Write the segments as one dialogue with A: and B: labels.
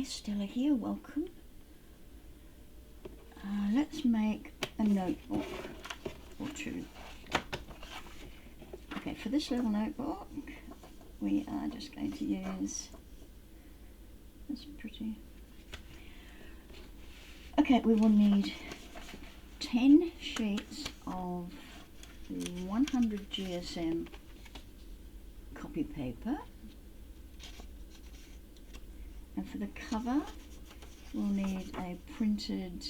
A: Hi, Stella here, welcome. Let's make a notebook or two. Okay, for this little notebook, we are just going to use this pretty. Okay, we will need 10 sheets of 100 GSM copy paper. And for the cover, we'll need a printed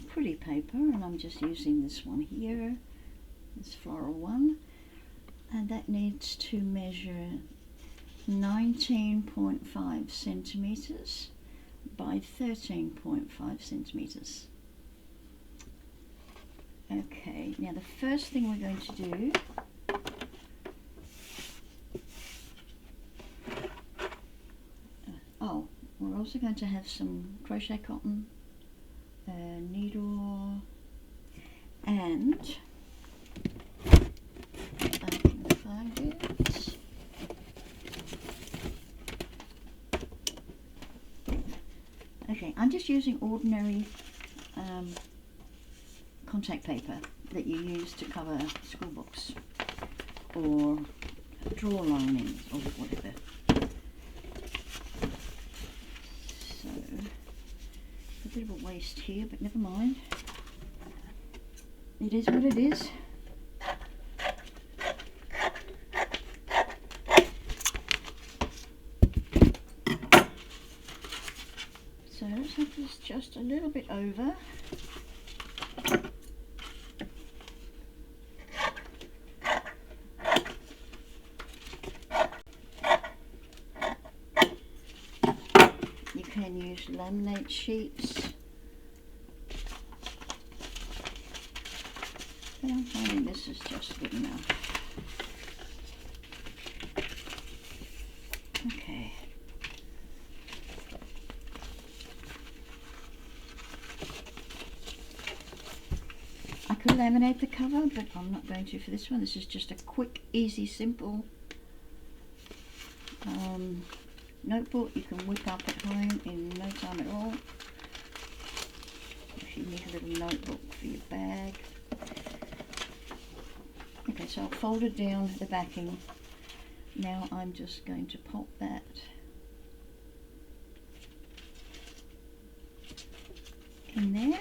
A: pretty paper, and I'm just using this one here, this floral one, and that needs to measure 19.5 centimeters by 13.5 centimeters. Okay, now the first thing we're going to do we're also going to have some crochet cotton, needle, and I can find it. Okay, I'm just using ordinary contact paper that you use to cover school books or drawer linings or whatever. So, a bit of a waste here, but never mind. It is what it is. So let's have this just a little bit over. You can use laminate sheets. But I'm finding this is just good enough. Okay. I could laminate the cover, but I'm not going to for this one. This is just a quick, easy, simple notebook you can whip up at home in no time at all. If you need a little notebook for your bag. Okay, so I'll fold it down the backing. Now I'm just going to pop that in there.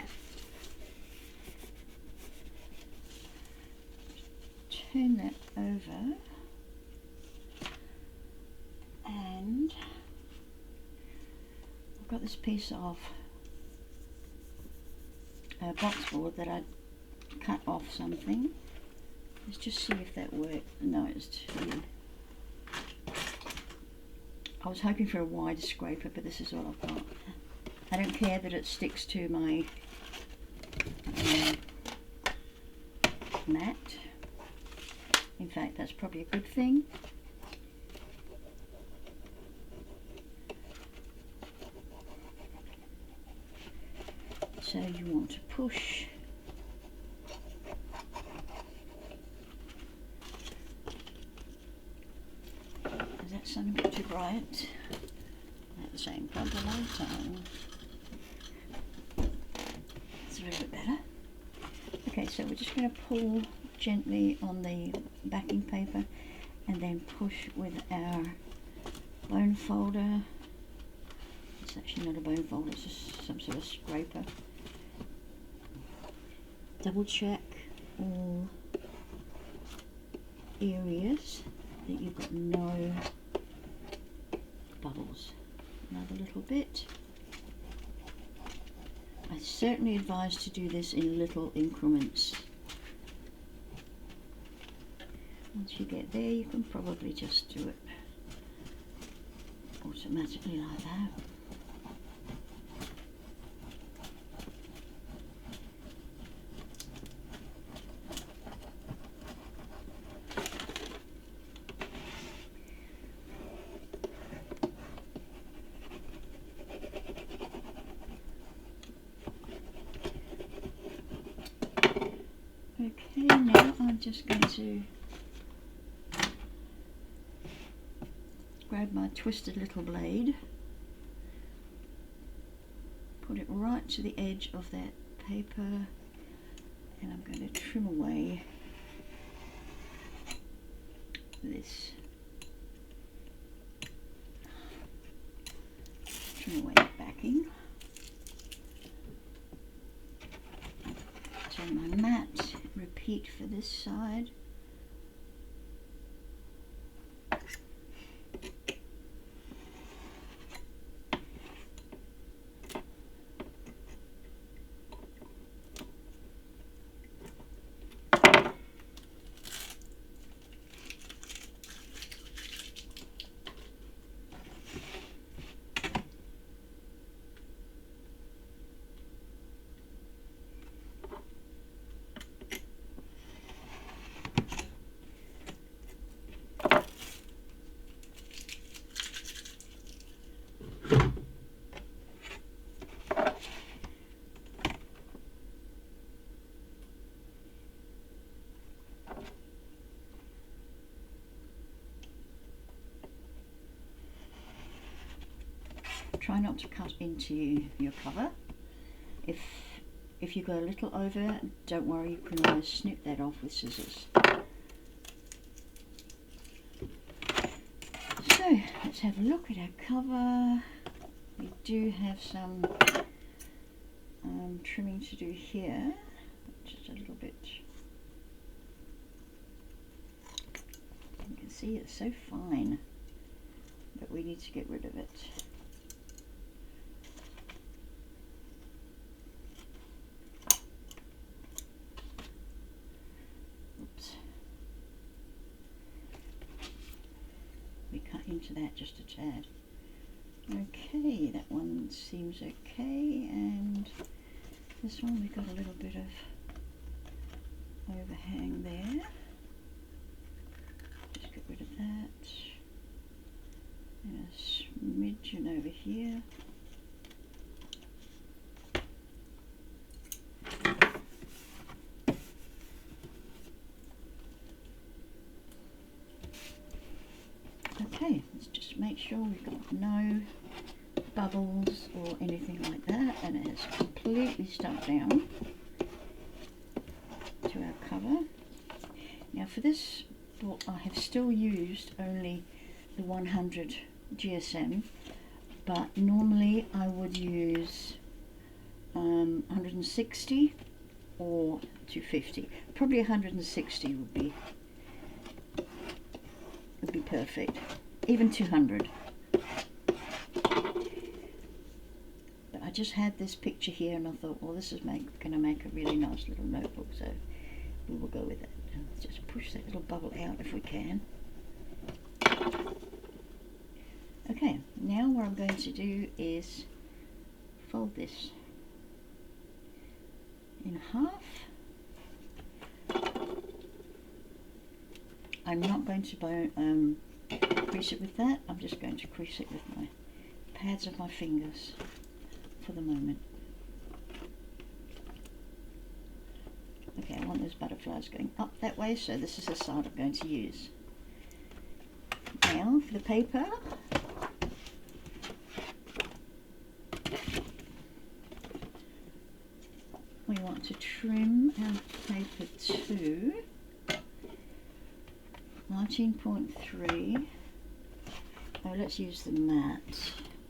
A: Turn that over. And I've got this piece of boxboard that I cut off something. Let's just see if that worked. No, it's too. I was hoping for a wider scraper, but this is what I've got. I don't care that it sticks to my mat. In fact, that's probably a good thing. So you want to push is that something a bit too bright? At the same time, the light on. It's a little bit better. Okay, so we're just going to pull gently on the backing paper and then push with our bone folder. It's actually not a bone folder, it's just some sort of scraper. Double check all areas that you've got no bubbles. Another little bit. I certainly advise to do this in little increments. Once you get there, you can probably just do it automatically like that. Okay, now I'm just going to grab my twisted little blade, put it right to the edge of that paper, and I'm going to trim away this. Trim away the backing. Turn my mat, repeat for this side. Try not to cut into your cover. If you go a little over, don't worry, you can always snip that off with scissors. So let's have a look at our cover. We do have some trimming to do here, just a little bit. You can see it's so fine, but we need to get rid of it. We cut into that just a tad. Okay, that one seems okay, and this one we've got a little bit of overhang there. Just get rid of that. And a smidgen over here. Okay, let's just make sure we've got no bubbles or anything like that, and it has completely stuck down to our cover. Now for this book I have still used only the 100 GSM, but normally I would use 160 or 250. Probably 160 would be perfect, even 200. But I just had this picture here and I thought, well, this is going to make a really nice little notebook, so we will go with it. Let's just push that little bubble out if we can. Okay, now what I'm going to do is fold this in half. I'm not going to crease it with that, I'm just going to crease it with my pads of my fingers for the moment. Okay, I want those butterflies going up that way, so this is the side I'm going to use. Now for the paper, we want to trim our paper to 19.3. Oh, let's use the mat.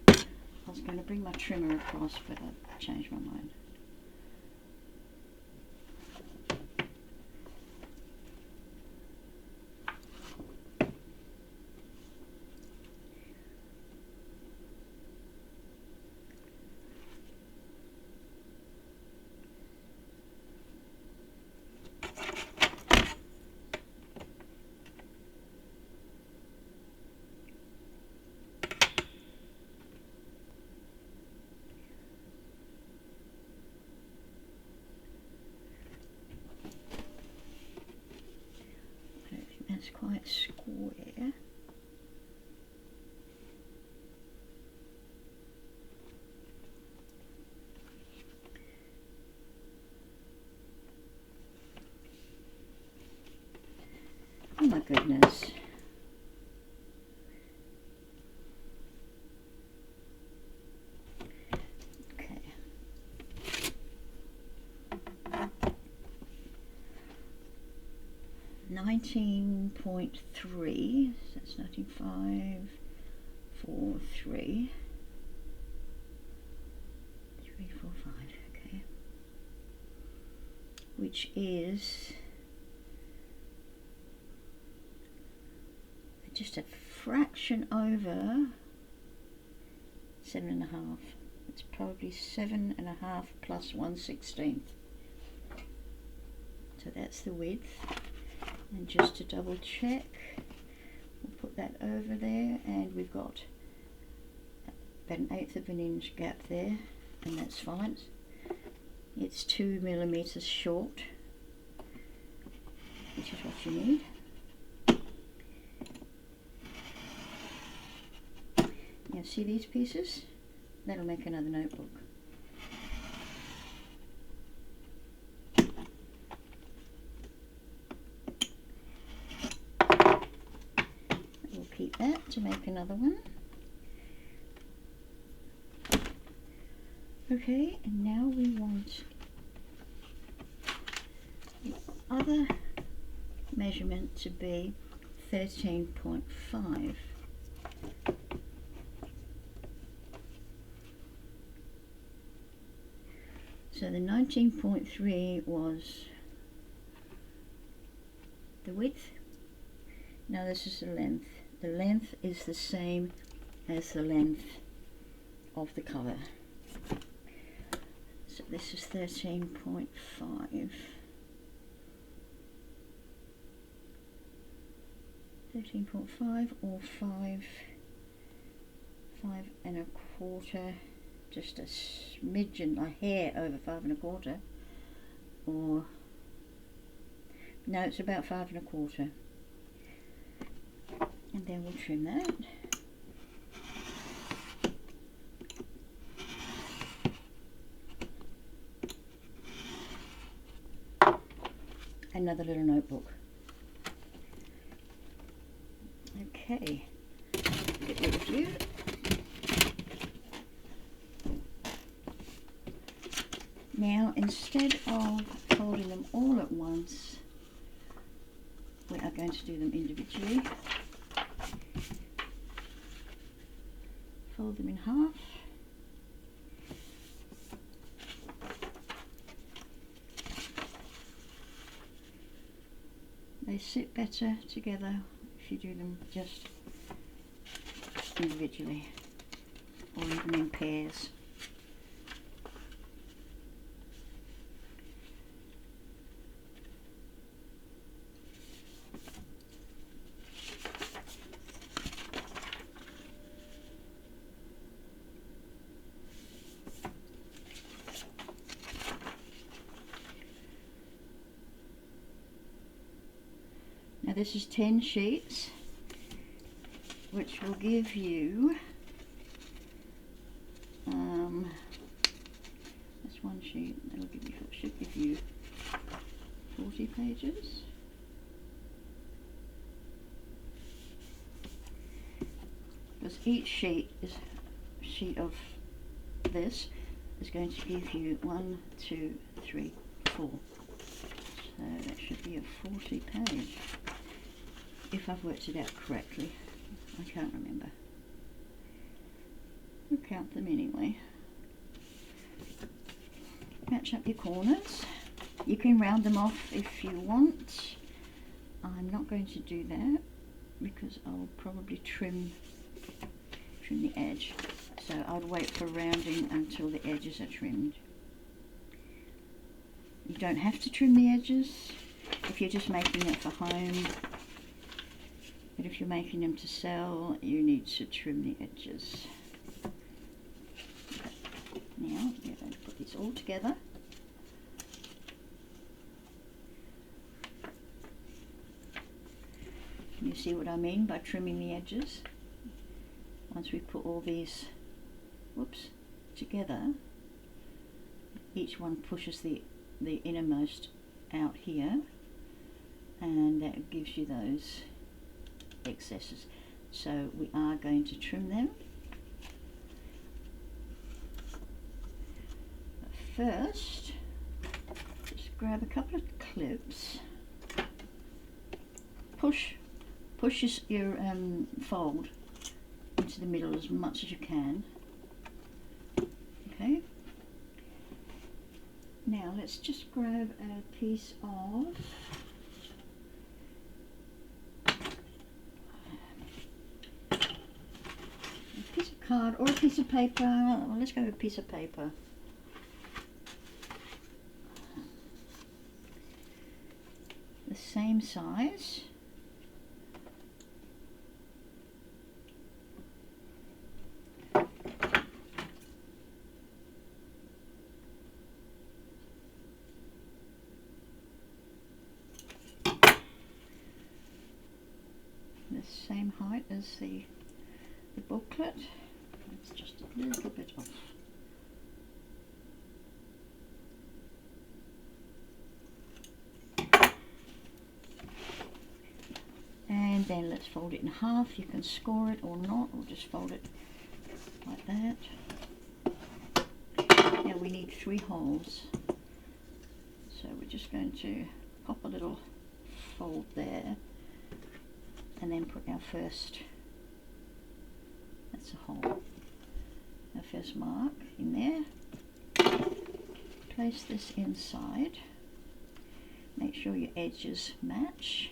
A: I was going to bring my trimmer across, but I changed my mind. It's quite square. Oh my goodness. 19.3, so that's 19.543, 345, okay, which is just a fraction over 7.5. It's probably 7.5 plus 1/16. So that's the width. And just to double check, we'll put that over there, and we've got about 1/8 of an inch gap there, and that's fine. It's 2 millimeters short, which is what you need. Now see these pieces? That'll make another notebook. We'll keep that to make another one. Okay, and now we want the other measurement to be 13.5. So the 19.3 was the width. Now this is the length. The length is the same as the length of the cover. So this is 13.5. 13.5 or 5.25, just a smidgen, a hair over 5.25, or no, it's about 5.25, and then we'll trim that. Another little notebook. Okay, get rid of you. Now, instead of folding them all at once, we are going to do them individually. Fold them in half. They sit better together if you do them just individually, or even in pairs. Now this is 10 sheets, which will give you, that's one sheet, that'll give you, should give you 40 pages. Because each sheet of this is going to give you 1, 2, 3, 4. So that should be a 40 page. If I've worked it out correctly, I can't remember. We'll count them anyway. Match up your corners. You can round them off if you want. I'm not going to do that because I'll probably trim the edge. So I'll wait for rounding until the edges are trimmed. You don't have to trim the edges if you're just making it for home. But if you're making them to sell, you need to trim the edges. Now we're going to put these all together. Can you see what I mean by trimming the edges? Once we put all these, together, each one pushes the innermost out here, and that gives you those excesses. So we are going to trim them. But first, just grab a couple of clips push your fold into the middle as much as you can. Okay. Now let's just grab a piece of card or a piece of paper. Well, let's go with a piece of paper. The same size. The same height as the booklet. It's just a little bit off. And then let's fold it in half. You can score it or not, or just fold it like that. Now we need 3 holes. So we're just going to pop a little fold there and then put our first, that's a hole, our first mark in there. Place this inside. Make sure your edges match.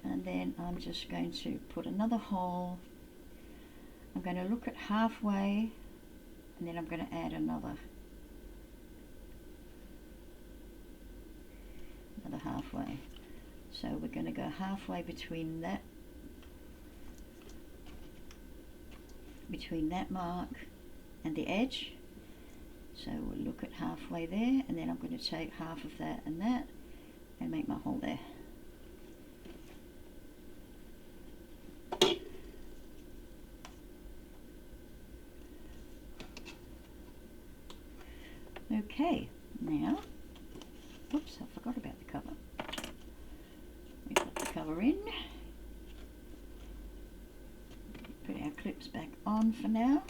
A: And then I'm just going to put another hole. I'm going to look at halfway and then I'm going to add another halfway. So we're going to go halfway between that mark and the edge. So we'll look at halfway there, and then I'm going to take half of that and make my hole there. Okay, now, oops, I forgot about the cover. We put the cover in. Put our clips back on for now.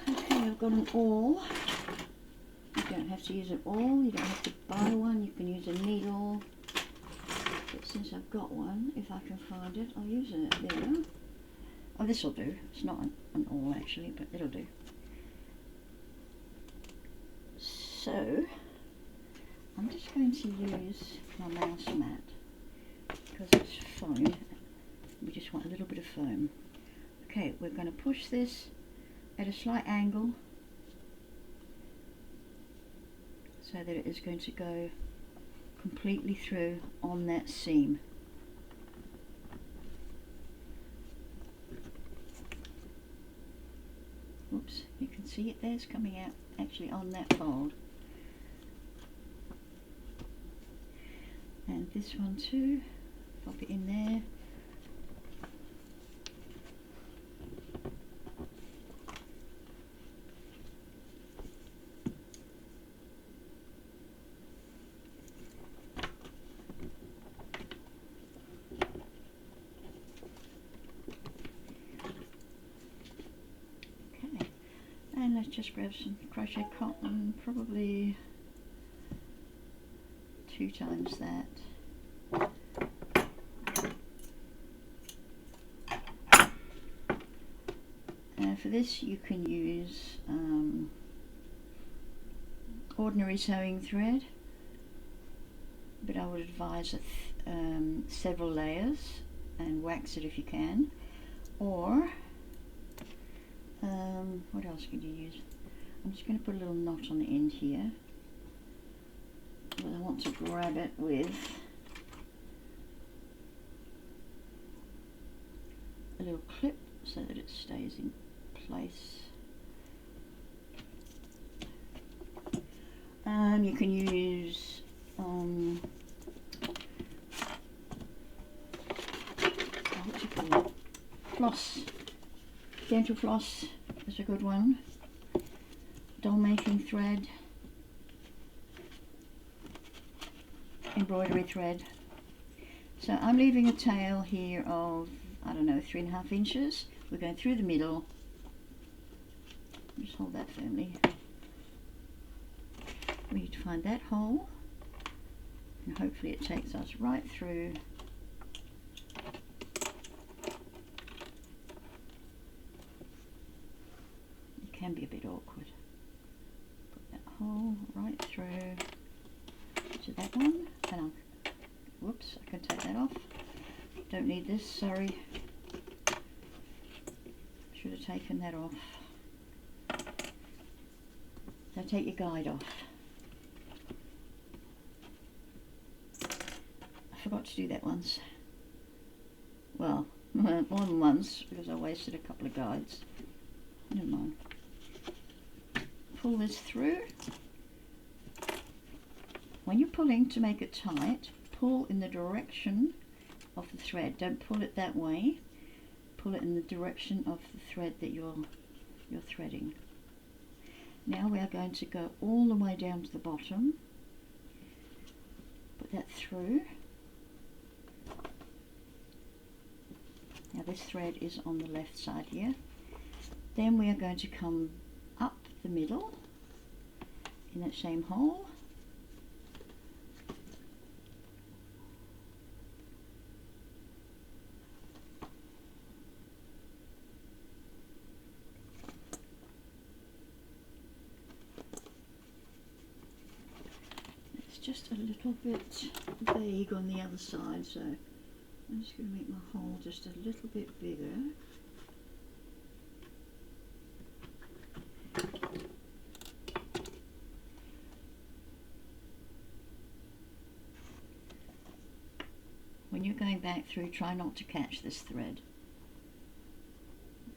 A: Okay, I've got an awl. You don't have to use an awl, you don't have to buy one, you can use a needle. But since I've got one, if I can find it, I'll use it. There we go. Oh, this will do. It's not an awl actually, but it'll do. So, I'm just going to use my mouse mat because it's foam. We just want a little bit of foam. Okay, we're going to push this at a slight angle so that it is going to go completely through on that seam. Oops, you can see it there, it's coming out actually on that fold. And this one too, pop it in there. And let's just grab some crochet cotton, probably 2 times that. For this you can use ordinary sewing thread, but I would advise several layers and wax it if you can, or what else could you use? I'm just going to put a little knot on the end here, but I want to grab it with a little clip so that it stays in place. You can use what do you call it? Floss. Dental floss is a good one. Doll making thread, embroidery thread. So I'm leaving a tail here of, I don't know, 3.5 inches. We're going through the middle Just hold that firmly. We need to find that hole, and hopefully it takes us right through. It can be a bit awkward. Put that hole right through to that one, and I'll, whoops, I can take that off. Don't need this, sorry. Should have taken that off. So take your guide off. I forgot to do that once. Well, more than once, because I wasted a couple of guides. Never mind. Pull this through. When you're pulling to make it tight, pull in the direction of the thread. Don't pull it that way. Pull it in the direction of the thread that you're threading. Now we are going to go all the way down to the bottom. Put that through. Now this thread is on the left side here. Then we are going to come up the middle in that same hole. It's just a little bit vague on the other side, so I'm just going to make my hole just a little bit bigger. When you're going back through, try not to catch this thread.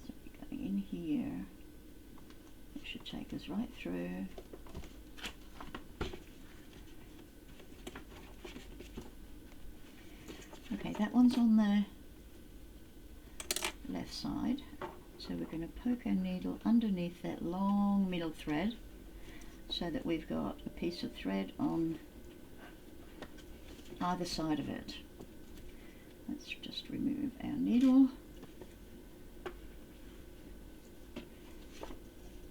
A: So we're going in here. It should take us right through. Okay, that one's on the left side. So we're going to poke our needle underneath that long middle thread so that we've got a piece of thread on either side of it. Let's just remove our needle.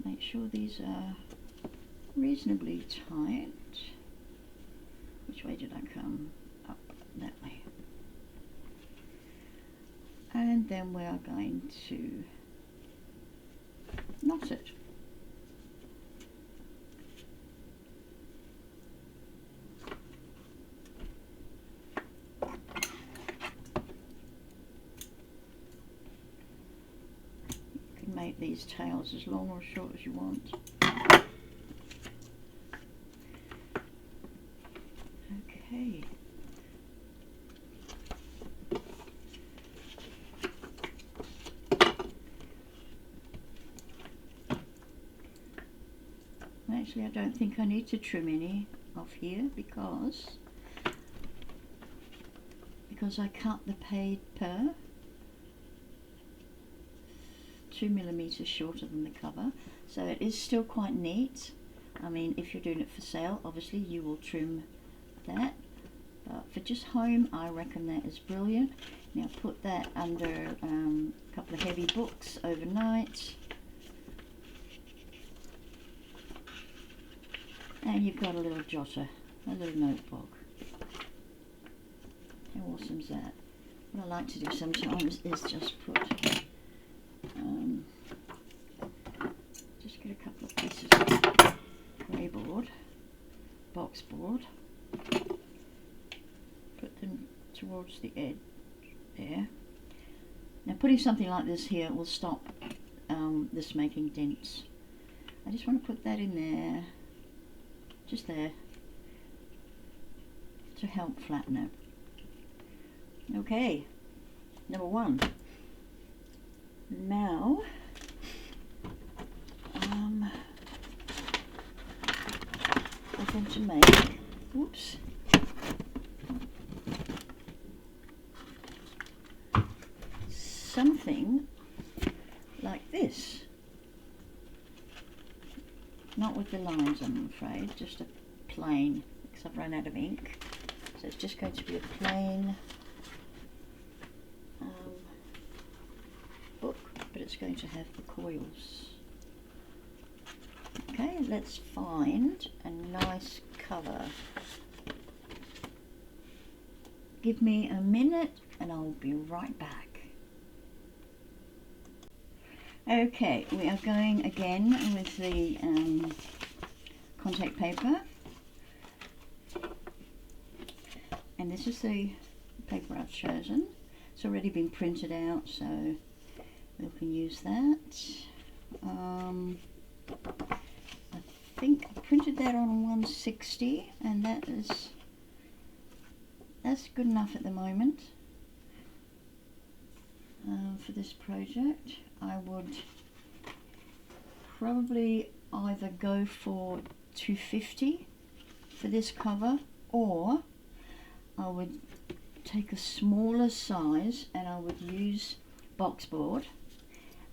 A: Make sure these are reasonably tight. Which way did I come? Up that way. And then we are going to knot it. You can make these tails as long or short as you want. Okay. Actually, I don't think I need to trim any off here because I cut the paper 2 millimeters shorter than the cover, so it is still quite neat. I mean, if you're doing it for sale, obviously you will trim that, but for just home, I reckon that is brilliant. Now put that under a couple of heavy books overnight. And you've got a little jotter, a little notebook. How awesome is that? What I like to do sometimes is just put, just get a couple of pieces of grey board, box board, put them towards the edge there. Now putting something like this here will stop this making dents. I just want to put that in there. Just there to help flatten it. Okay, number one. Now we're going to make, whoops, something like this. Not with the lines, I'm afraid, just a plain, because I've run out of ink. So it's just going to be a plain book, but it's going to have the coils let's find a nice cover. Give me a minute and I'll be right back. Okay, we are going again with the contact paper, and this is the paper I've chosen. It's already been printed out, so we can use that. I think I printed that on 160, and that's good enough at the moment. For this project, I would probably either go for 250 for this cover, or I would take a smaller size and I would use box board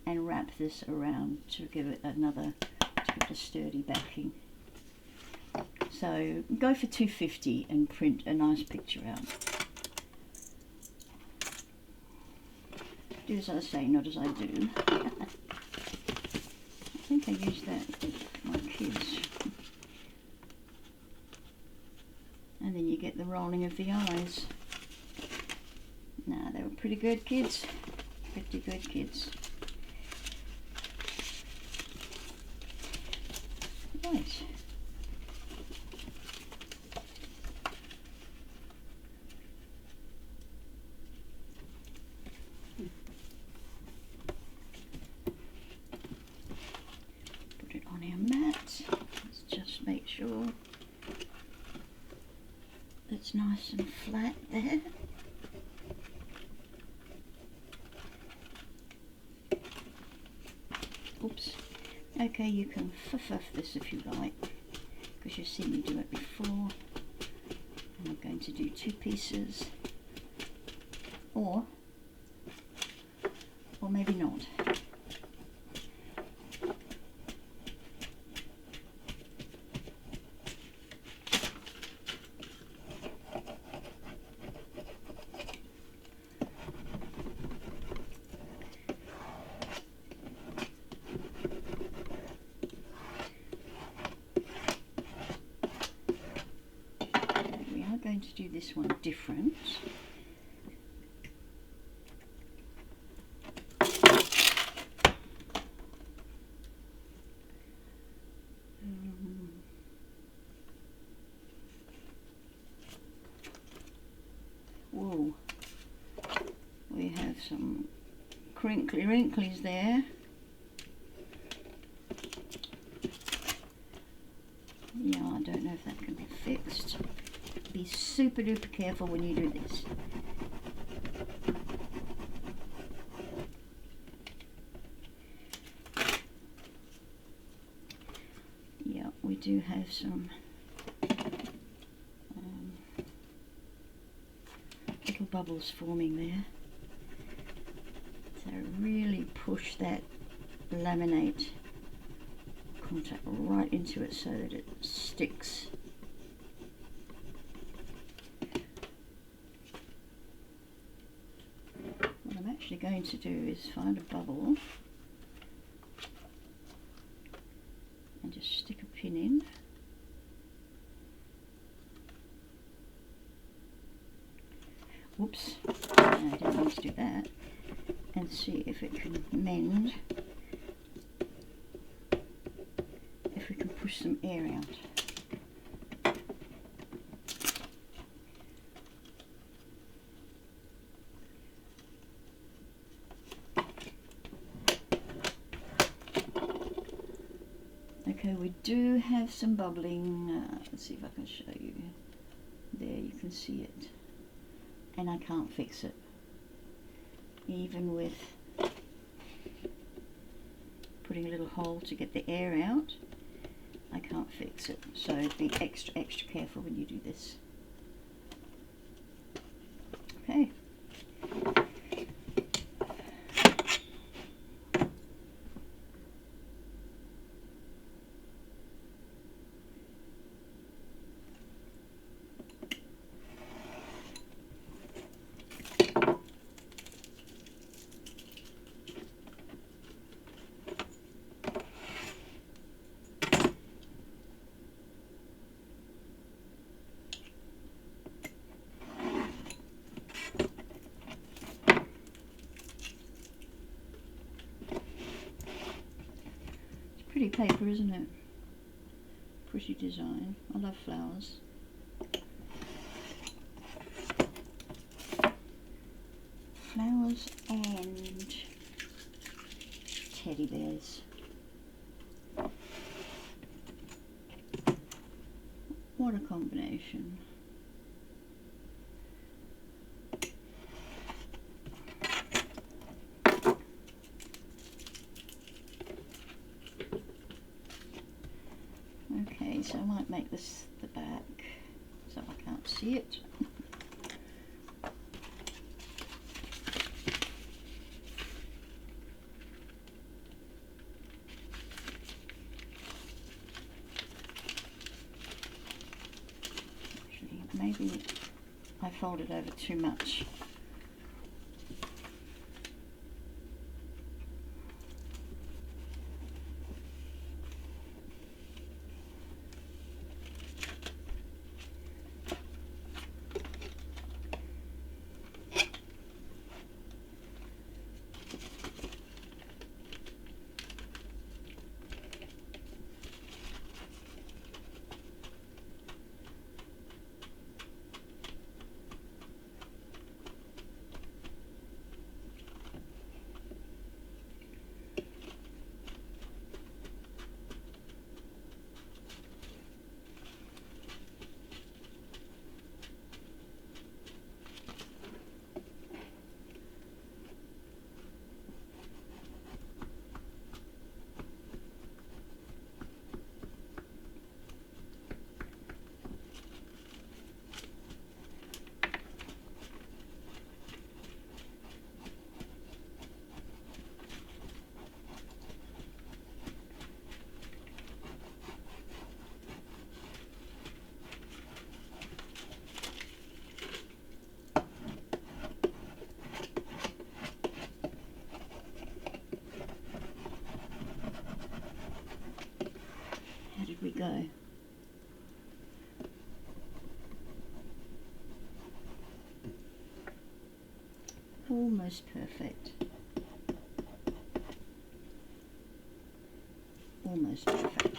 A: and wrap this around to give it a sturdy backing. So go for 250 and print a nice picture out. Do as I say, not as I do. I think I used that with my kids. And then you get the rolling of the eyes. Nah, they were pretty good kids. Pretty good kids. Right. On our mat, let's just make sure it's nice and flat there. Oops. Okay, you can fuff this if you like, because you've seen me do it before. And I'm going to do 2 pieces, or maybe not. Going to do this one different. Whoa, we have some crinkly wrinklies there. Yeah, I don't know if that can be fixed. Be super duper careful when you do this. Yeah, we do have some little bubbles forming there. So really push that laminate contact right into it so that it sticks. What I'm actually going to do is find a bubble and just stick a pin in. Whoops, I didn't want to do that. And see if it can mend, if we can push some air out. Okay, we do have some bubbling. Let's see if I can show you. There, you can see it. And I can't fix it. Even with putting a little hole to get the air out, I can't fix it. So be extra careful when you do this. Okay. Pretty paper, isn't it? Pretty design. I love flowers. Flowers and teddy bears. What a combination. Okay, so I might make this the back so I can't see it. Actually, maybe I folded over too much. How did we go? Almost perfect. Almost perfect.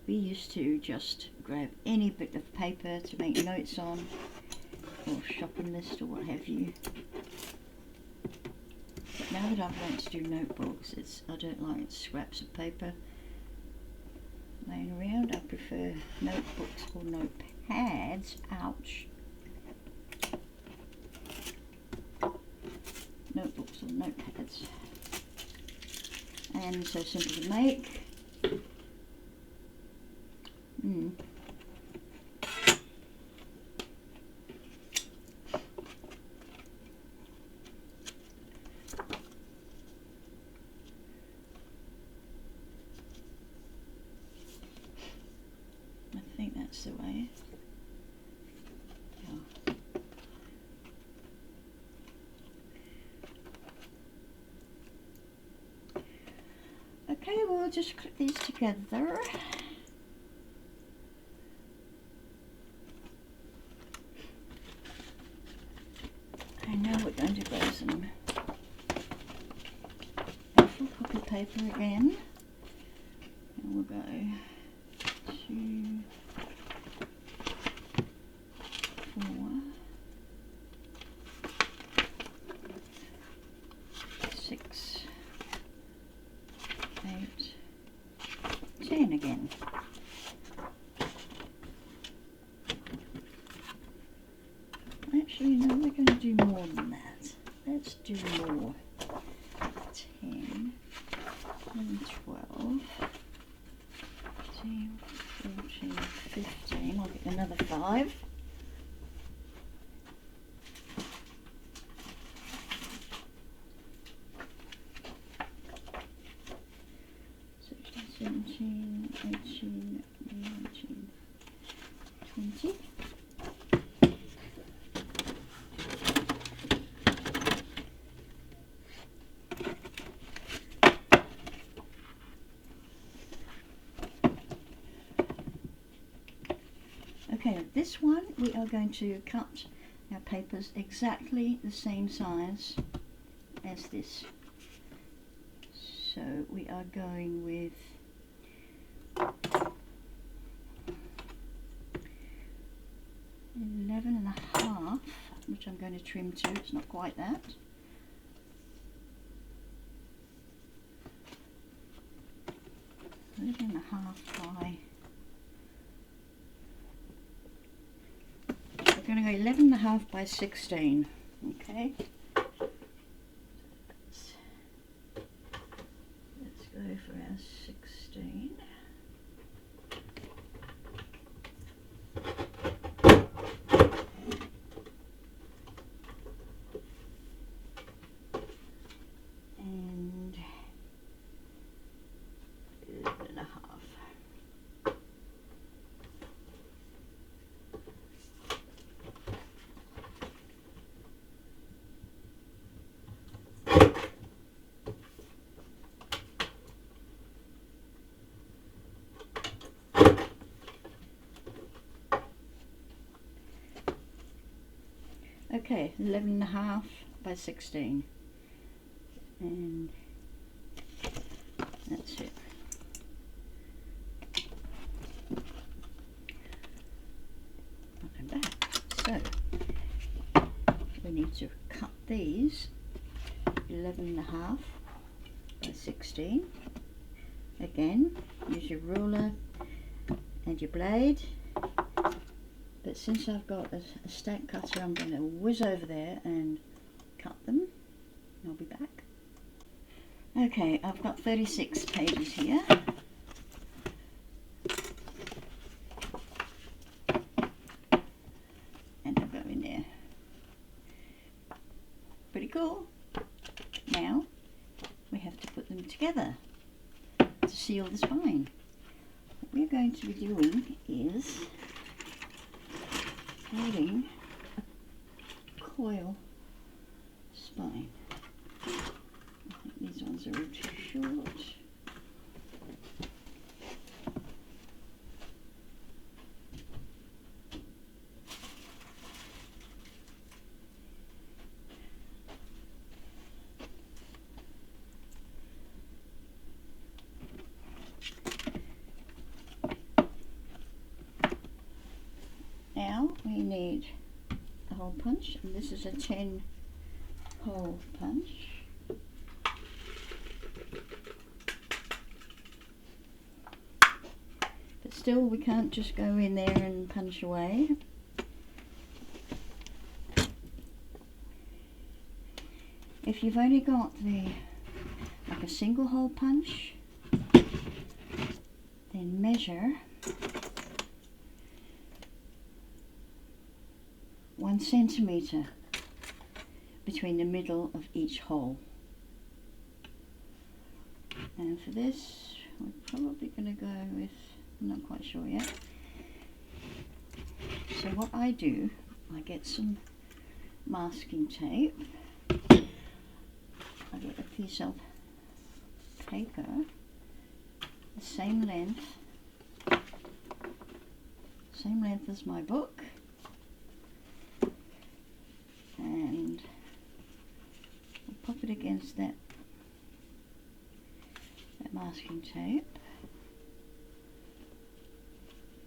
A: We used to just grab any bit of paper to make notes on, or shopping list or what have you. But now that I've learnt to do notebooks, I don't like scraps of paper laying around. I prefer notebooks or notepads. Ouch. Notebooks or notepads. And so simple to make. I think that's the way. Yeah. Okay, we'll just clip these together. And now we're going to grab some full copy paper again. And we'll go 2, 4, 6, 8, 10 again. Actually, no, we're going to do more than that. Let's do more. 10, 11, 12, 13, 14, 15. I'll get another 5. 16, 17, 18, pretty. Okay, this one we are going to cut our papers exactly the same size as this. So we are going with 11.5, which I'm going to trim to. It's not quite that. By we're going to go 11.5 by 16. Okay. Let's go for our 16. And 11.5. Okay, 11.5 by 16, and that's it. And back. So we need to cut these 11.5 by 16. Again, use your ruler and your blade. But since I've got a stack cutter, I'm going to whiz over there and cut them. I'll be back. Okay, I've got 36 pages here. And I'll go in there. Pretty cool. Now, we have to put them together to seal the spine. What we're going to be doing is adding a coil spine. I think these ones are a little too short. Now we need a hole punch, and this is a 10 hole punch. But still, we can't just go in there and punch away. If you've only got like a single hole punch, then measure 1 centimetre between the middle of each hole. And for this, we're probably going to go with, I'm not quite sure yet. So what I do, I get some masking tape. I get a piece of paper the same length as my book, and I'll pop it against that masking tape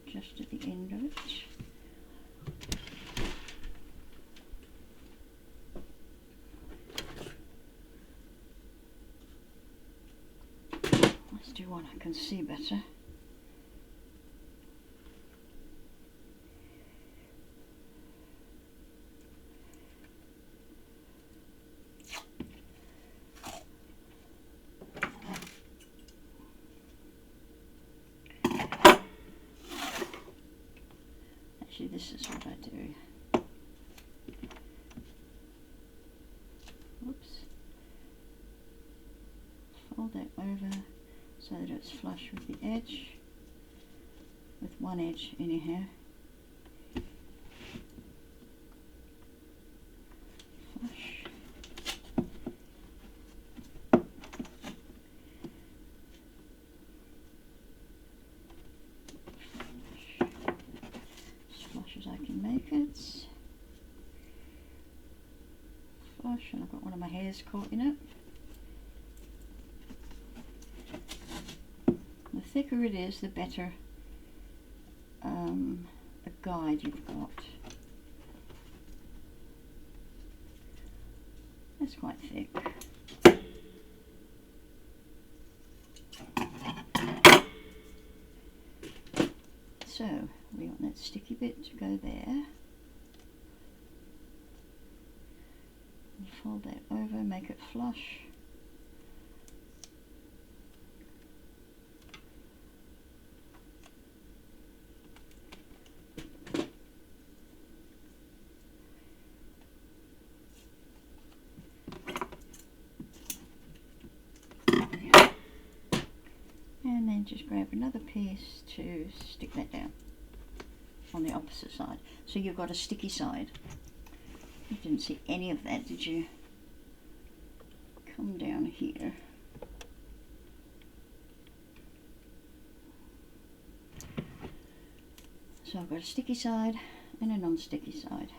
A: just at the end of it. Let's do one I can see better. Actually, this is what I do. Whoops. Fold that over so that it's flush with the edge, with one edge anyhow. one of my hairs caught in it. The thicker it is, the better a guide you've got. That's quite thick. So we want that sticky bit to go there. And fold that over, make it flush. And then just grab another piece to stick that down on the opposite side. So you've got a sticky side. You didn't see any of that, did you? Come down here. So I've got a sticky side and a non-sticky side.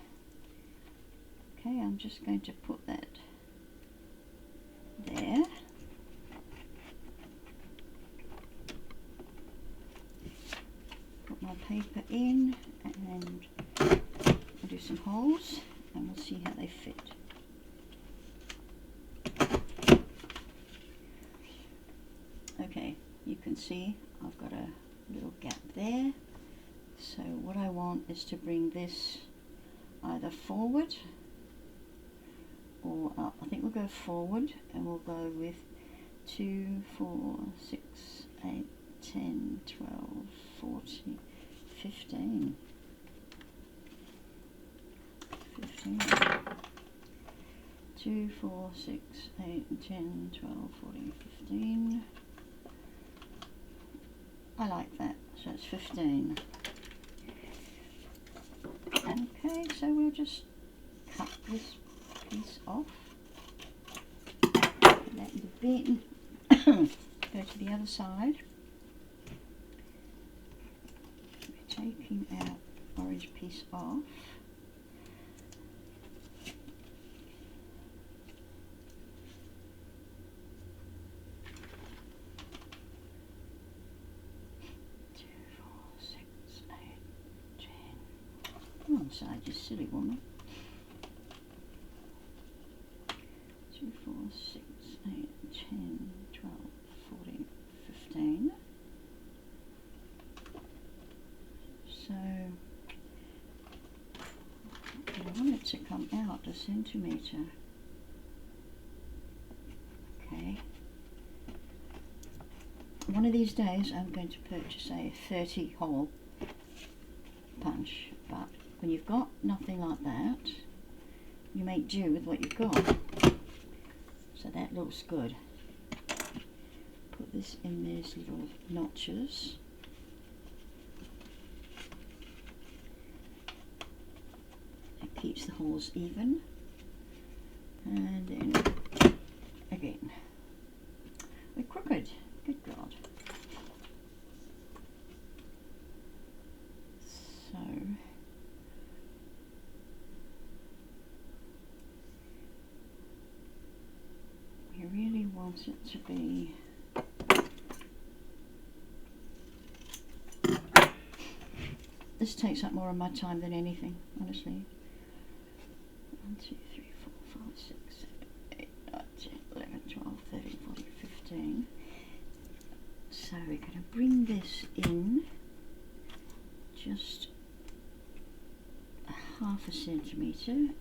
A: Okay, I'm just going to put that there. Put my paper in and I'll do some holes and we'll see how they fit. Okay, you can see I've got a little gap there. So what I want is to bring this either forward or up. I think we'll go forward and we'll go with 2, 4, 6, 8, 10, 12, 14, 15. 15. 2, 4, 6, 8, 10, 12, 14, 15. I like that, so it's 15. Okay, so we'll just cut this piece off. Put that in the bin. Go to the other side. We're taking our orange piece off. Wrong side, you silly woman. 2, 4, 6, 8, 10, 12, 14, 15. So I want it to come out a centimetre. Okay. One of these days I'm going to purchase a 30 hole punch, but when you've got nothing like that, you make do with what you've got. So that looks good. Put this in these little notches. It keeps the holes even. And then again. We're crooked. Good God. So we really want it to be this takes up more of my time than anything, honestly. 1, 2, 3, 4, 5, 6, 7, 8, 9, 10, 11, 12, 13, 14, 15. So we're going to bring this in just a half a centimetre.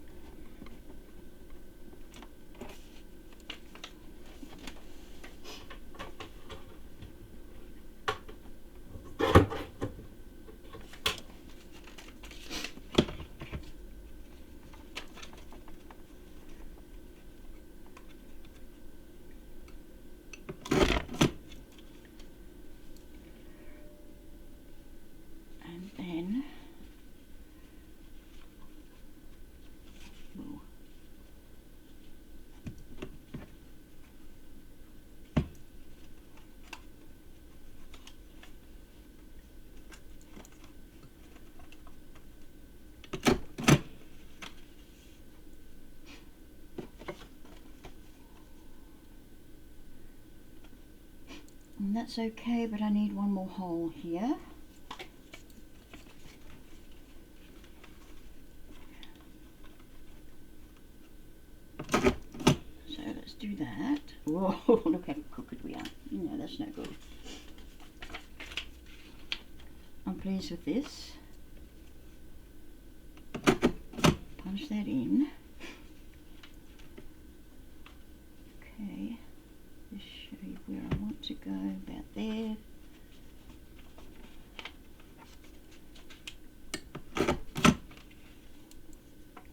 A: And that's okay, but I need one more hole here. So let's do that. Whoa, look how crooked we are. No, that's no good. I'm pleased with this. Punch that in. Okay, just show you where I want to go, about there.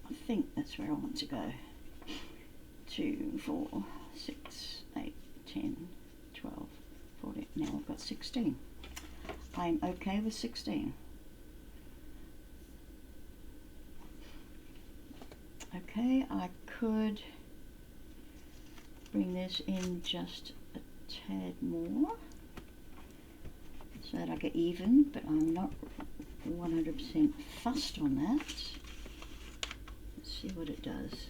A: I think that's where I want to go. 2, 4, 6, 8, 10, 12, 14. Now I've got 16. I'm okay with 16. Okay, I could bring this in just a tad more so that I get even, but I'm not 100% fussed on that. Let's see what it does.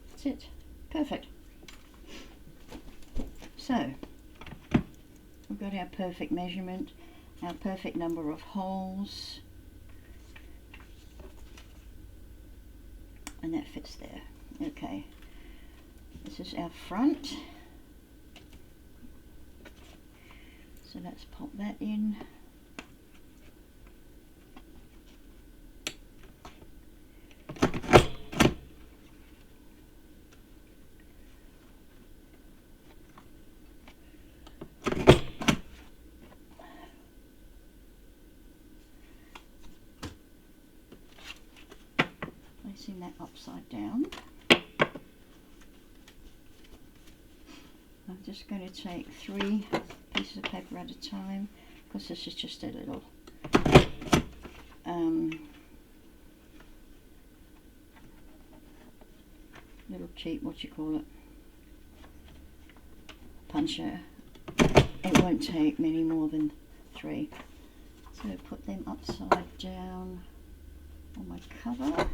A: That's it. Perfect. So we've got our perfect measurement, our perfect number of holes, and that fits there. Okay, this is our front, so let's pop that in. Placing that upside down. I'm just going to take 3 pieces of paper at a time, because this is just a little little cheap, what you call it, puncher. It won't take many more than 3. So put them upside down on my cover.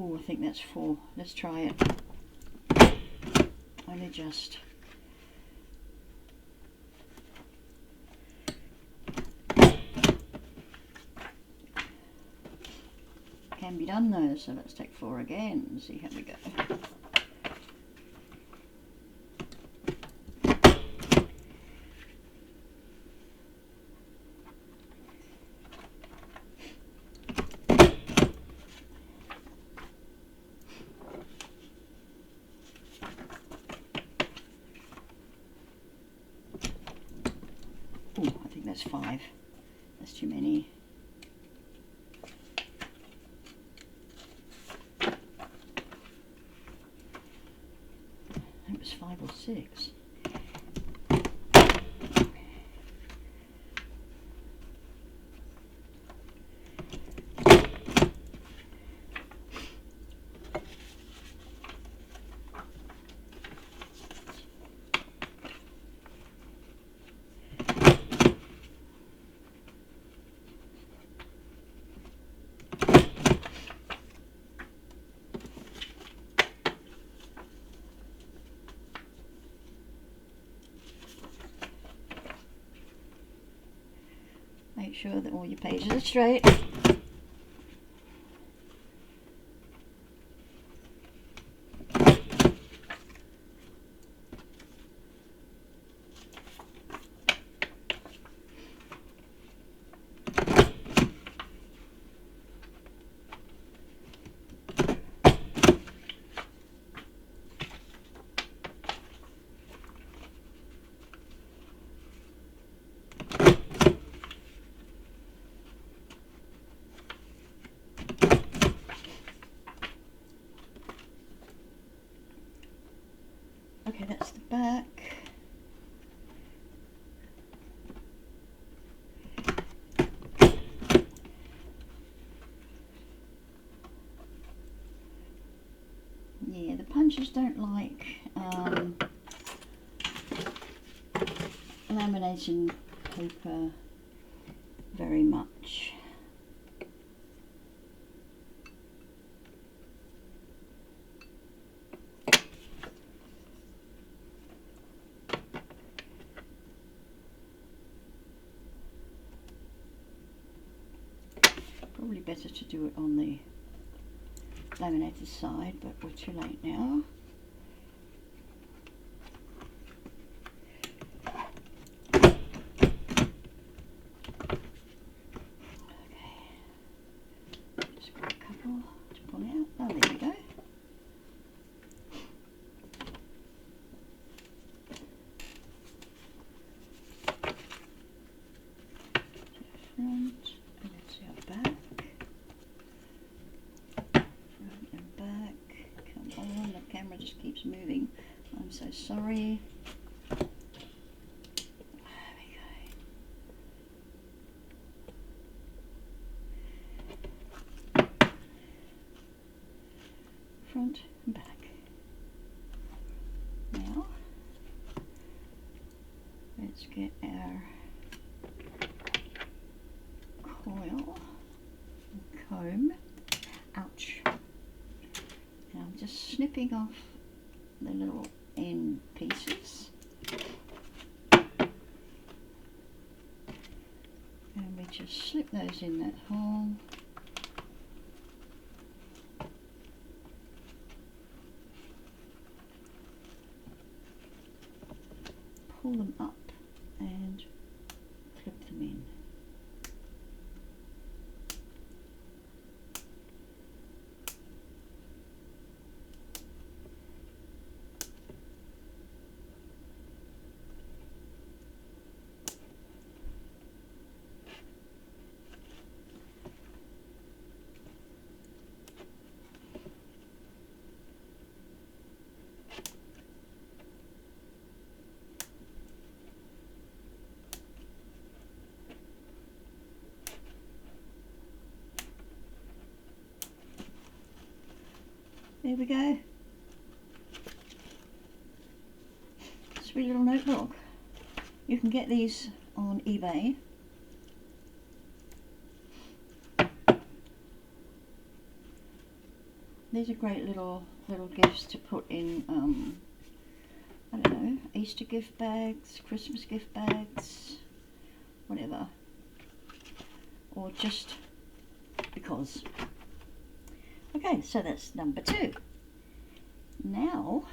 A: Oh, I think that's 4. Let's try it. Only just. Can be done though, so let's take 4 again and see how we go. Oh, I think that's 5. That's too many. It was 5 or 6. sure that all your pages are straight. Okay, that's the back. Yeah, the punches don't like laminating paper very much. Probably better to do it on the laminated side, but we're too late now. Okay, just got a couple to pull out. Oh, there we go. Front, and let's see our back. Front and back. Come on, the camera just keeps moving. I'm so sorry. There we go. Front and back. Now, let's get our coil and comb. Ouch. Now I'm just snipping off the little end pieces. And we just slip those in that hole. Pull them up and clip them in. There we go. Sweet little notebook. You can get these on eBay. These are great little gifts to put in, I don't know, Easter gift bags, Christmas gift bags, whatever. Or just because. Okay, so that's number 2. Now,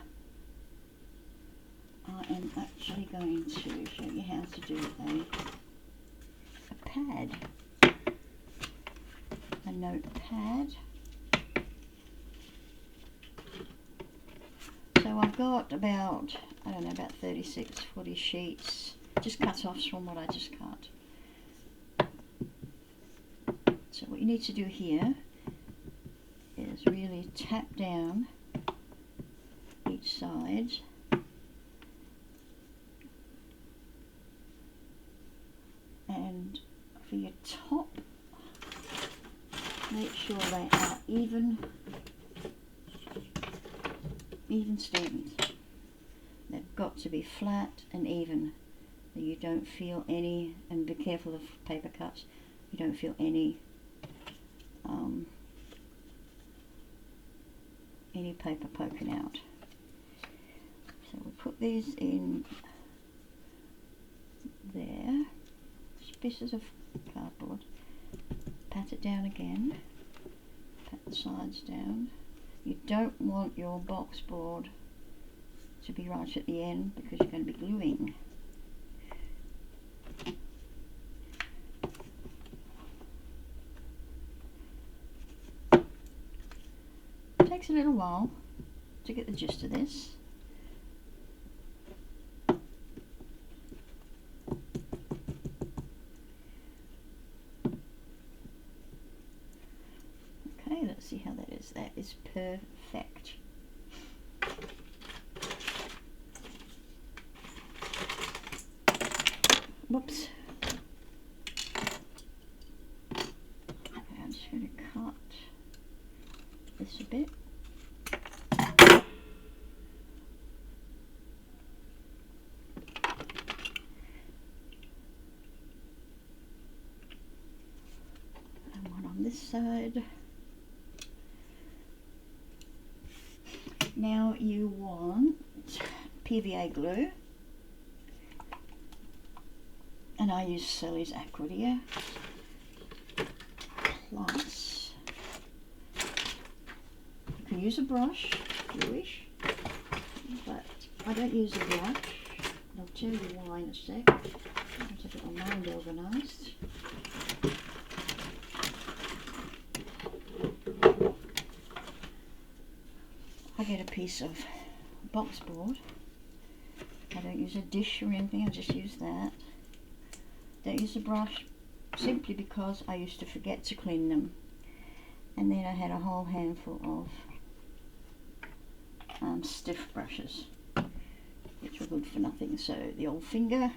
A: I am actually going to show you how to do a pad, a notepad. So I've got about, I don't know, about 36, 40 sheets, just cut-offs from what I just cut. So what you need to do here is really tap down each side and for your top, make sure they are even Stevens. They've got to be flat and even, so you don't feel any, and be careful of paper cuts, you don't feel any paper poking out. So we'll put these in there, just pieces of card cardboard. Pat it down again. Pat the sides down. You don't want your box board to be right at the end because you're going to be gluing. It takes a little while to get the gist of this. Okay, let's see how that is. That is perfect. Whoops. Okay, I'm just going to cut this a bit. And one on this side. Now you want PVA glue, and I use Selleys Acrylia Plus. You can use a brush if you wish, but I don't use a brush. I'll tell you why in a sec. I have to get my mind organised. I get a piece of box board. I don't use a dish or anything, I just use that. Don't use a brush simply because I used to forget to clean them. And then I had a whole handful of stiff brushes, which were good for nothing. So the old finger,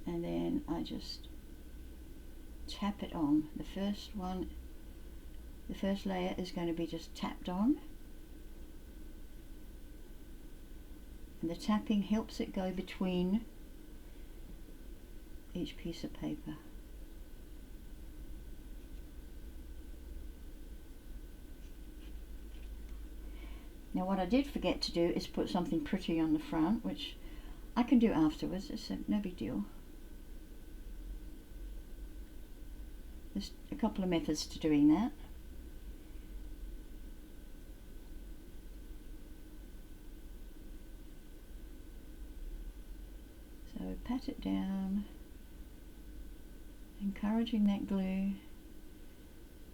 A: and then I just tap it on. The first one, the first layer is going to be just tapped on, and the tapping helps it go between each piece of paper. Now what I did forget to do is put something pretty on the front, which I can do afterwards. It's no big deal. There's a couple of methods to doing that. So pat it down, encouraging that glue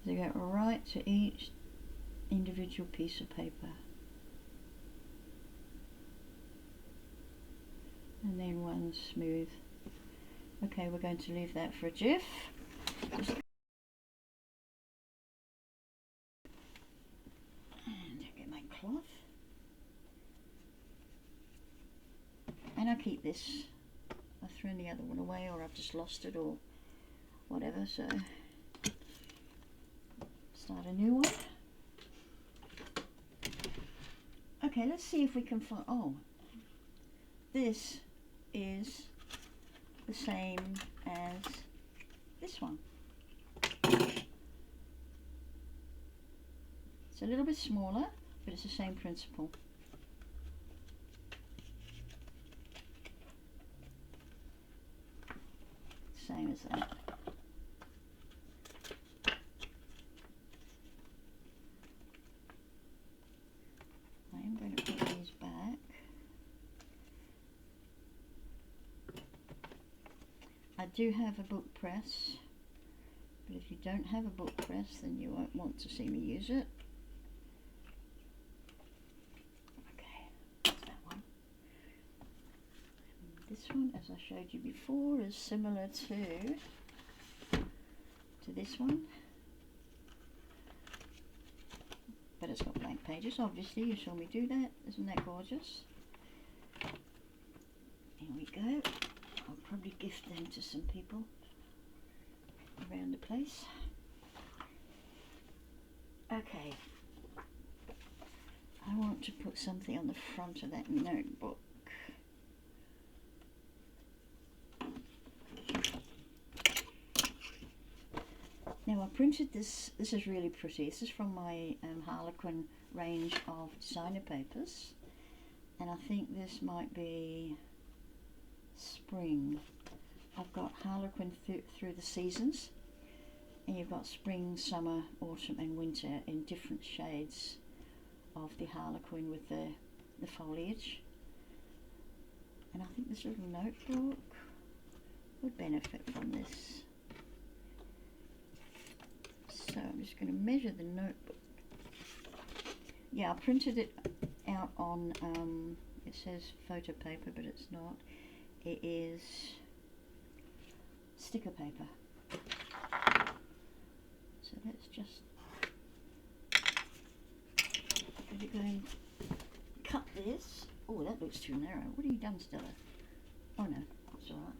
A: to go right to each individual piece of paper. And then one smooth. Okay, we're going to leave that for a jiff. And get my cloth. And I'll keep this. I've thrown the other one away, or I've just lost it, or whatever, so start a new one. Okay, let's see if we can find, oh, this is the same as this one. It's a little bit smaller, but it's the same principle. Same as that. I am going to put these back. I do have a book press, but if you don't have a book press, then you won't want to see me use it. Okay, that's that one. And this one, as I showed you before, is similar to this one, but it's got blank pages. Obviously, you saw me do that. Isn't that gorgeous? Here we go. I'll probably gift them to some people around the place. Okay, I want to put something on the front of that notebook. Now I printed this. This is really pretty. This is from my Harlequin range of designer papers, and I think this might be spring. I've got Harlequin through the seasons, and you've got spring, summer, autumn and winter in different shades of the Harlequin with the foliage. And I think this little notebook would benefit from this. So I'm just going to measure the notebook. Yeah, I printed it out on, it says photo paper, but it's not. It is sticker paper. So let's just go and cut this. Oh, that looks too narrow. What have you done, Stella? Oh no, that's all right.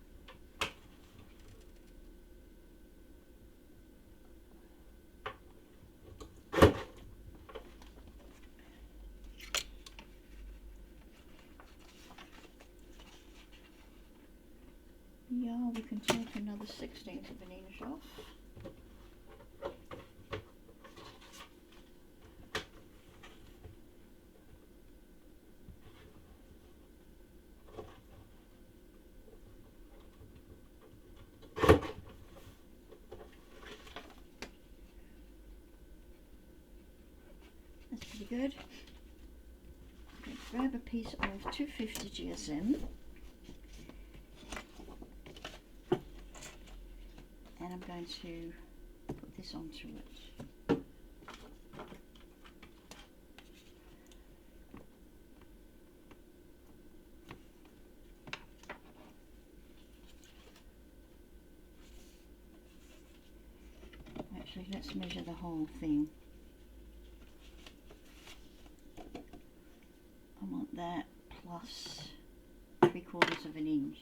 A: Yeah, we can take another 1/16 of an inch off. That's pretty good. Okay, grab a piece of 250 GSM. And I'm going to put this onto it. Actually, let's measure the whole thing. I want that plus 3/4 of an inch.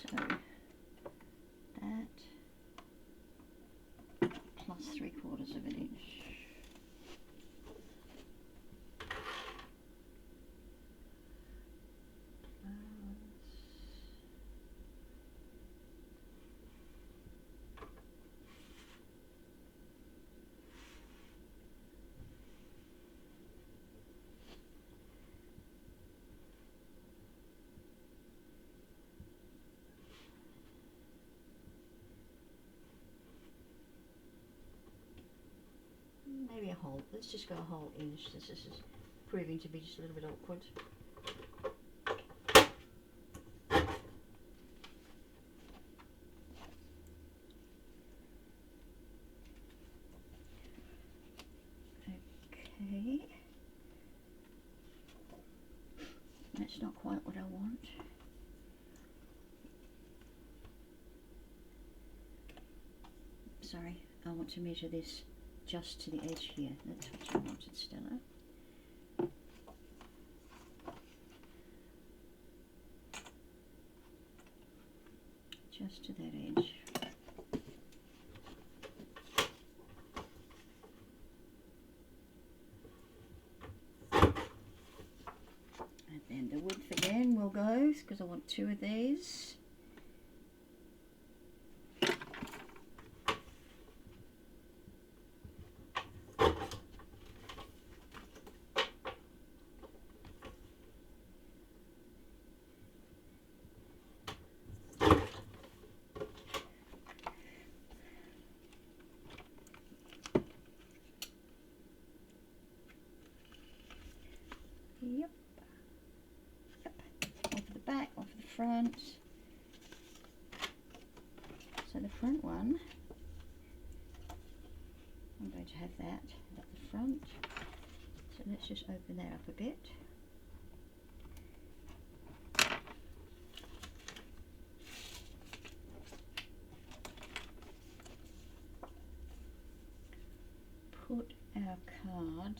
A: So that plus 3/4 of an inch. Maybe a whole, let's just go a whole inch. This is proving to be just a little bit awkward. Okay. That's not quite what I want. Sorry, I want to measure this just to the edge here. That's what you wanted, Stella. Just to that edge. And then the width again will go, because I want 2 of these. Yep. Off the back, off the front. So the front one, I'm going to have that at the front. So let's just open that up a bit. Put our card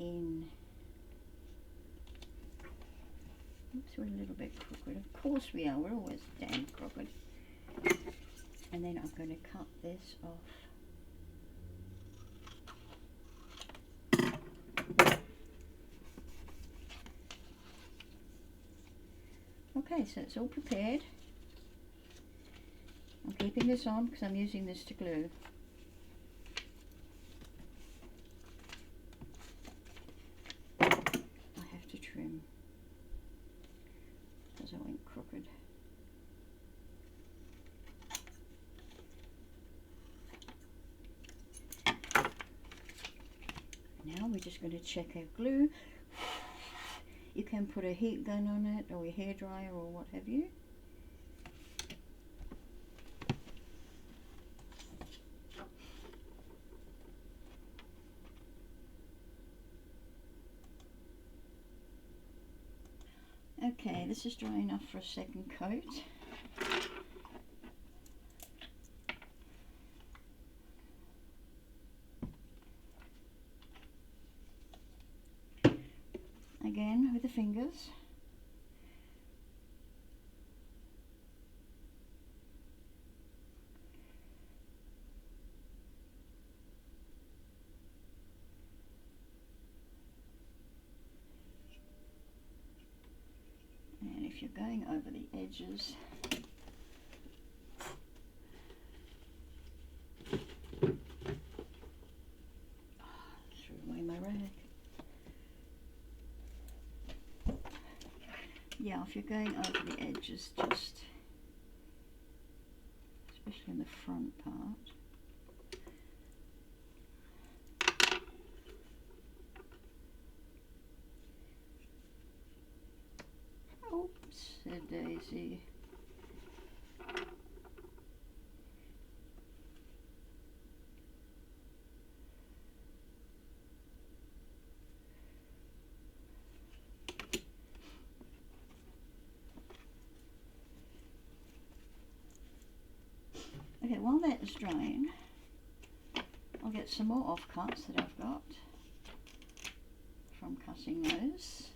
A: in. Oops, we're a little bit crooked. Of course we are, we're always damn crooked. And then I'm going to cut this off. Okay, so it's all prepared. I'm keeping this on because I'm using this to glue. I have to trim. we're just going to check our glue. You can put a heat gun on it or a hairdryer or what have you. Okay, this is dry enough for a second coat. Again with the fingers. And if you're going over the edges, threw away my rag. Yeah, if you're going over the edges, just, especially in the front part. Oops, a daisy. Okay, while that is drying, I'll get some more offcuts that I've got from cutting those.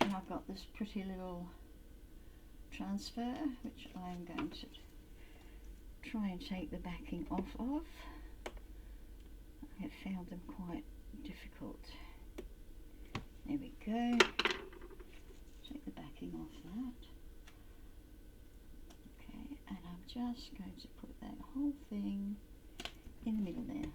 A: And I've got this pretty little transfer, which I'm going to try and take the backing off of. I have found them quite difficult. There we go. Take the backing off that. Okay, and I'm just going to put that whole thing in the middle there.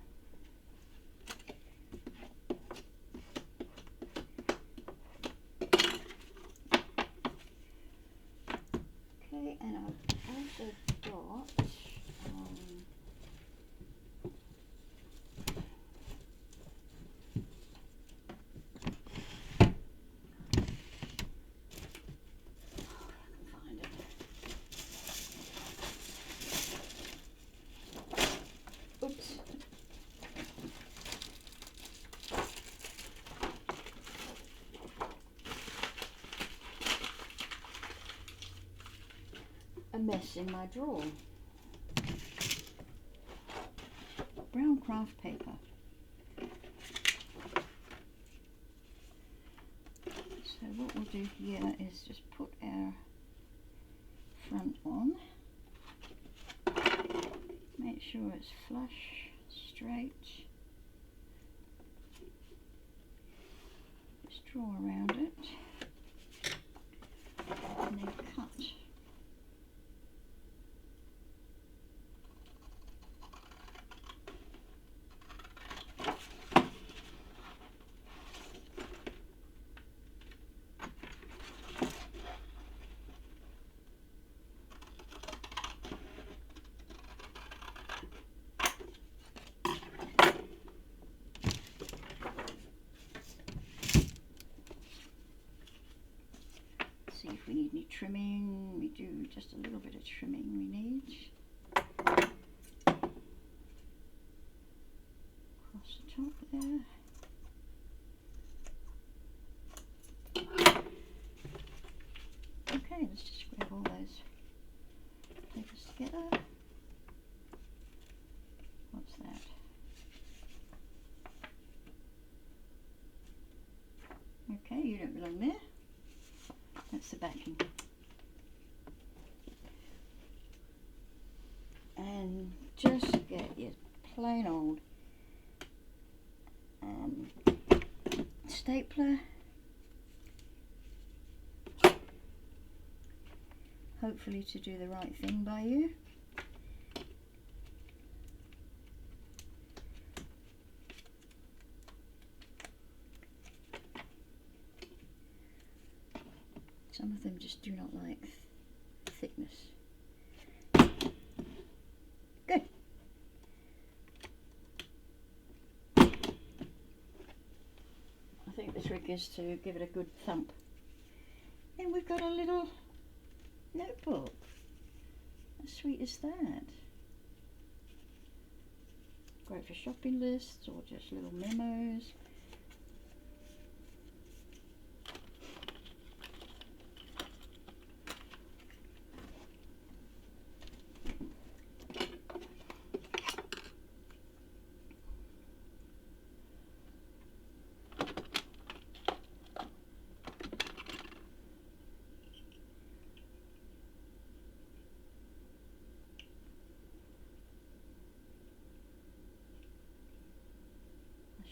A: Okay, and I've also got oops. A mess in my drawer. Brown craft paper. So what we'll do here is just put our front on. Make sure it's flush, straight. Just draw around it and then cut. See if we need any trimming. We do, just a little bit of trimming we need. Across the top there. Okay, let's just grab all those papers together. What's that? Okay, you don't belong there. That's the backing. And just get your plain old stapler. Hopefully to do the right thing by you. Some of them just do not like thickness. trick is to give it a good thump. And we've got a little notebook. How sweet is that? Great for shopping lists or just little memos.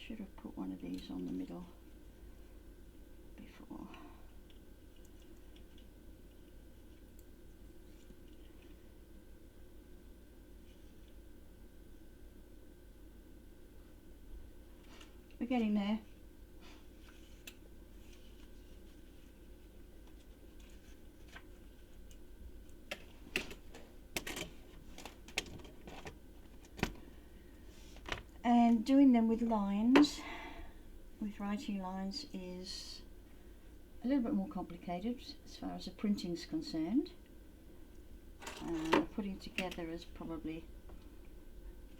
A: Should have put one of these on the middle before. We're getting there. And doing them with lines, with writing lines, is a little bit more complicated as far as the printing is concerned. Putting together is probably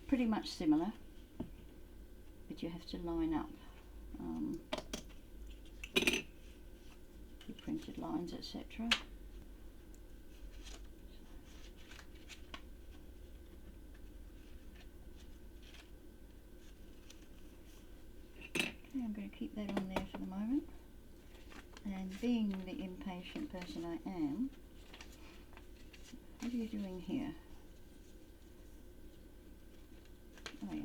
A: pretty much similar, but you have to line up your printed lines, etc. I'm going to keep that on there for the moment, and being the impatient person I am, what are you doing here? Oh yeah.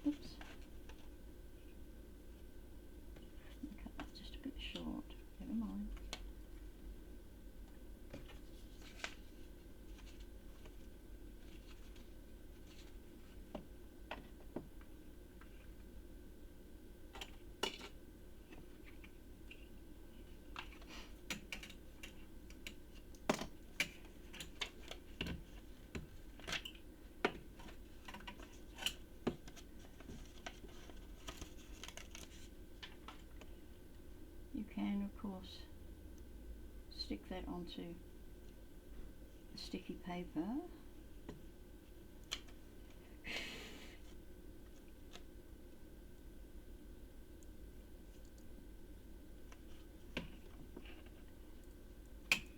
A: Oops. Cut that just a bit short. Never mind. You can, of course, stick that onto the sticky paper.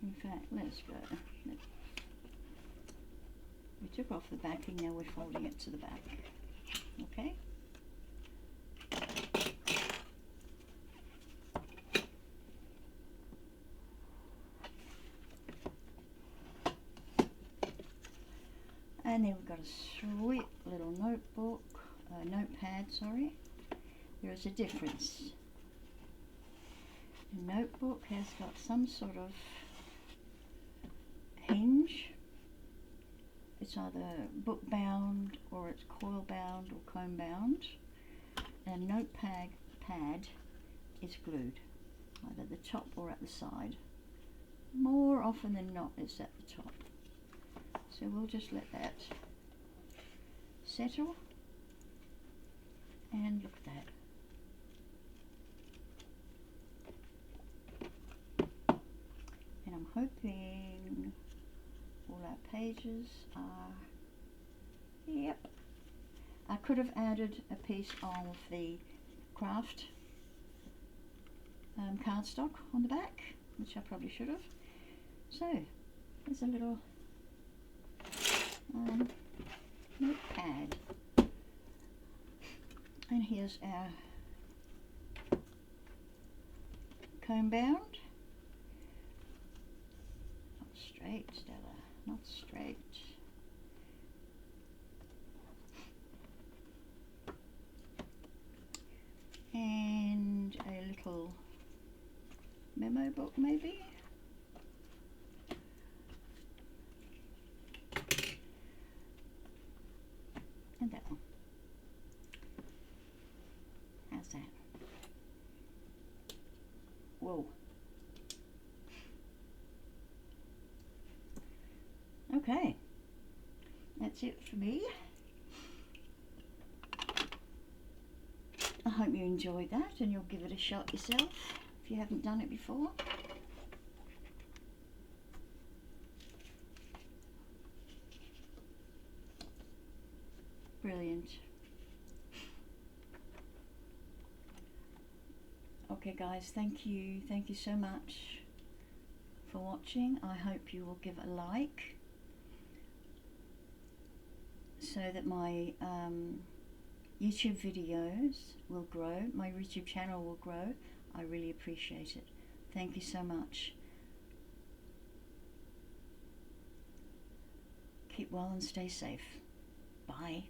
A: In fact, let's go. We took off the backing, now we're folding it to the back. Okay? And then we've got a sweet little notepad, sorry. There is a difference. The notebook has got some sort of hinge. It's either book bound or it's coil bound or comb bound. And notepad is glued, either at the top or at the side. More often than not, it's at the top. So we'll just let that settle, and look at that. And I'm hoping all our pages are, yep. I could have added a piece of the craft cardstock on the back, which I probably should have. So there's a little notepad, and here's our comb bound. Not straight, Stella, not straight. And a little memo book maybe. And that one. How's that? Whoa. Okay, that's it for me. I hope you enjoyed that and you'll give it a shot yourself if you haven't done it before. Brilliant. Okay guys, thank you so much for watching. I hope you will give a like so that my YouTube videos will grow, my YouTube channel will grow. I really appreciate it. Thank you so much. Keep well and stay safe. Bye.